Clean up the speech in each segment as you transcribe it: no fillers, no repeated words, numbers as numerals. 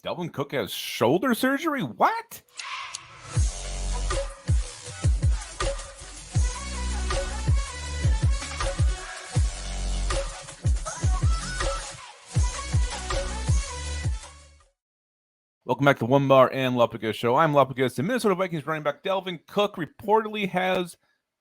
Dalvin Cook has shoulder surgery? What? Welcome back to Onebar and Lupagus Show. I'm Lupagus. The Minnesota Vikings running back Dalvin Cook reportedly has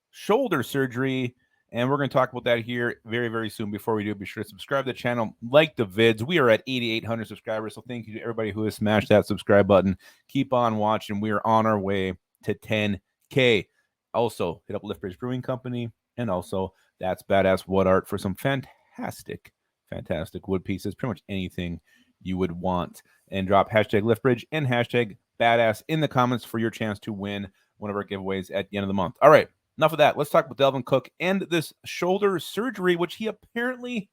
shoulder surgery, and we're going to talk about that here very, very soon. Before we do, be sure to subscribe to the channel, like the vids. We are at 8,800 subscribers, so thank you to everybody who has smashed that subscribe button. Keep on watching. We are on our way to 10K. Also, hit up Liftbridge Brewing Company, and also That's Badass Wood Art for some fantastic wood pieces, pretty much anything you would want. And drop hashtag Liftbridge and hashtag Badass in the comments for your chance to win one of our giveaways at the end of the month. All right, enough of that. Let's talk about Dalvin Cook and this shoulder surgery, which he apparently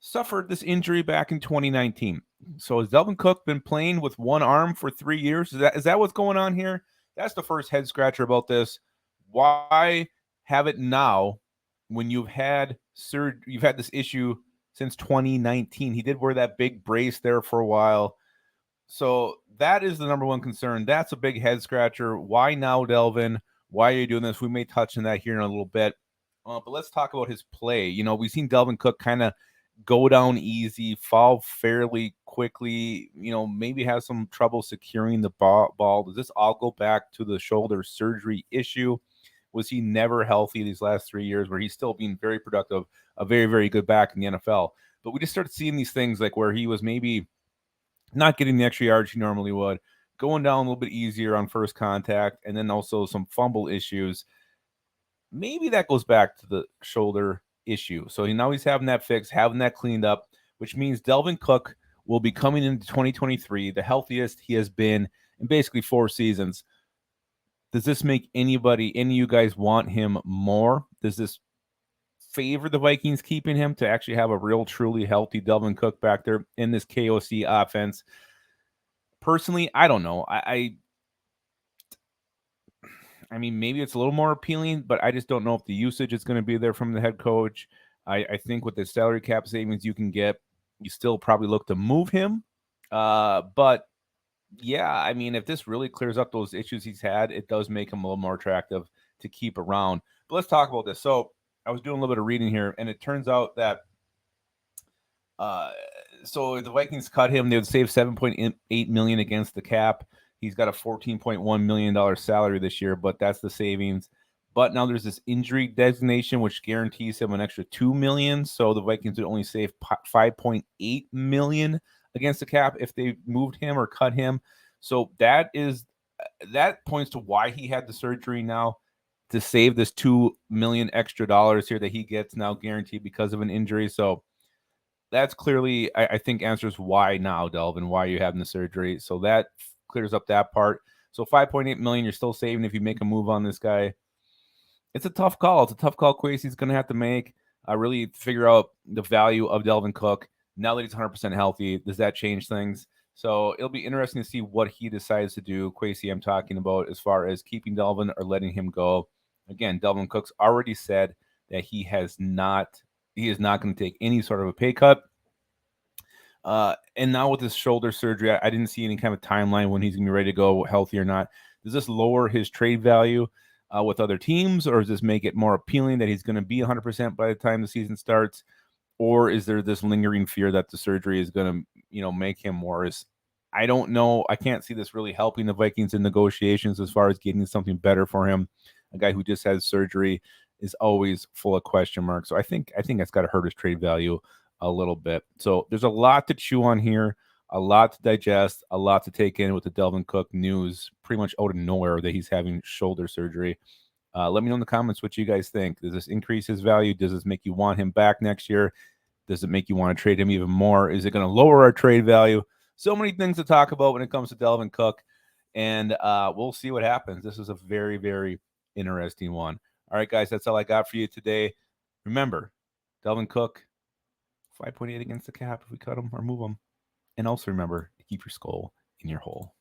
suffered this injury back in 2019. So has Dalvin Cook been playing with one arm for 3 years? Is that what's going on here? That's the first head scratcher about this. Why have it now when you've had this issue since 2019? He did wear that big brace there for a while. So that is the number one concern. That's a big head scratcher. Why now, Dalvin? Why are you doing this? We may touch on that here in a little bit. But let's talk about his play. You know, we've seen Dalvin Cook kind of go down easy, fall fairly quickly, maybe have some trouble securing the ball. Does this all go back to the shoulder surgery issue? Was he never healthy these last 3 years where he's still being very productive, a very, very good back in the NFL? But we just started seeing these things like where he was maybe not getting the extra yards he normally would, going down a little bit easier on first contact, and then also some fumble issues. Maybe that goes back to the shoulder issue. So now he's having that fixed, having that cleaned up, which means Dalvin Cook will be coming into 2023 the healthiest he has been in basically 4 seasons. Does this make any of you guys want him more? Does this favor the Vikings keeping him to actually have a real, truly healthy Dalvin Cook back there in this KOC offense? Personally, I don't know. I mean, maybe it's a little more appealing, but I just don't know if the usage is going to be there from the head coach. I think with the salary cap savings you can get, you still probably look to move him. But yeah, I mean, if this really clears up those issues he's had, it does make him a little more attractive to keep around. But let's talk about this. So I was doing a little bit of reading here, and it turns out that so if the Vikings cut him, they would save $7.8 million against the cap. He's got a $14.1 million salary this year, but that's the savings. But now there's this injury designation, which guarantees him an extra $2 million. So the Vikings would only save $5.8 million against the cap if they moved him or cut him. So that points to why he had the surgery now, to save this $2 million extra dollars here that he gets now guaranteed because of an injury. So that's clearly, I think, answers why now, Dalvin, why you're having the surgery. So that clears up that part. So $5.8 million you're still saving if you make a move on this guy. It's a tough call. It's a tough call Kwesi's going to have to make. Really figure out the value of Dalvin Cook. Now that he's 100% healthy, does that change things? So it'll be interesting to see what he decides to do. Kwesi, I'm talking about, as far as keeping Dalvin or letting him go. Again, Dalvin Cook's already said that he is not going to take any sort of a pay cut. And now with this shoulder surgery, I didn't see any kind of timeline when he's going to be ready to go, healthy or not. Does this lower his trade value with other teams, or does this make it more appealing that he's going to be 100% by the time the season starts? Or is there this lingering fear that the surgery is going to, make him worse? I don't know. I can't see this really helping the Vikings in negotiations as far as getting something better for him. A guy who just has surgery is always full of question marks. So I think that's got to hurt his trade value a little bit. So there's a lot to chew on here, a lot to digest, a lot to take in with the Dalvin Cook news, pretty much out of nowhere that he's having shoulder surgery. Let me know in the comments what you guys think. Does this increase his value? Does this make you want him back next year? Does it make you want to trade him even more? Is it going to lower our trade value? So many things to talk about when it comes to Dalvin Cook, and we'll see what happens. This is a very, very interesting one. All right, guys, that's all I got for you today. Remember, Dalvin Cook, 5.8 against the cap if we cut him or move him. And also remember to keep your skull in your hole.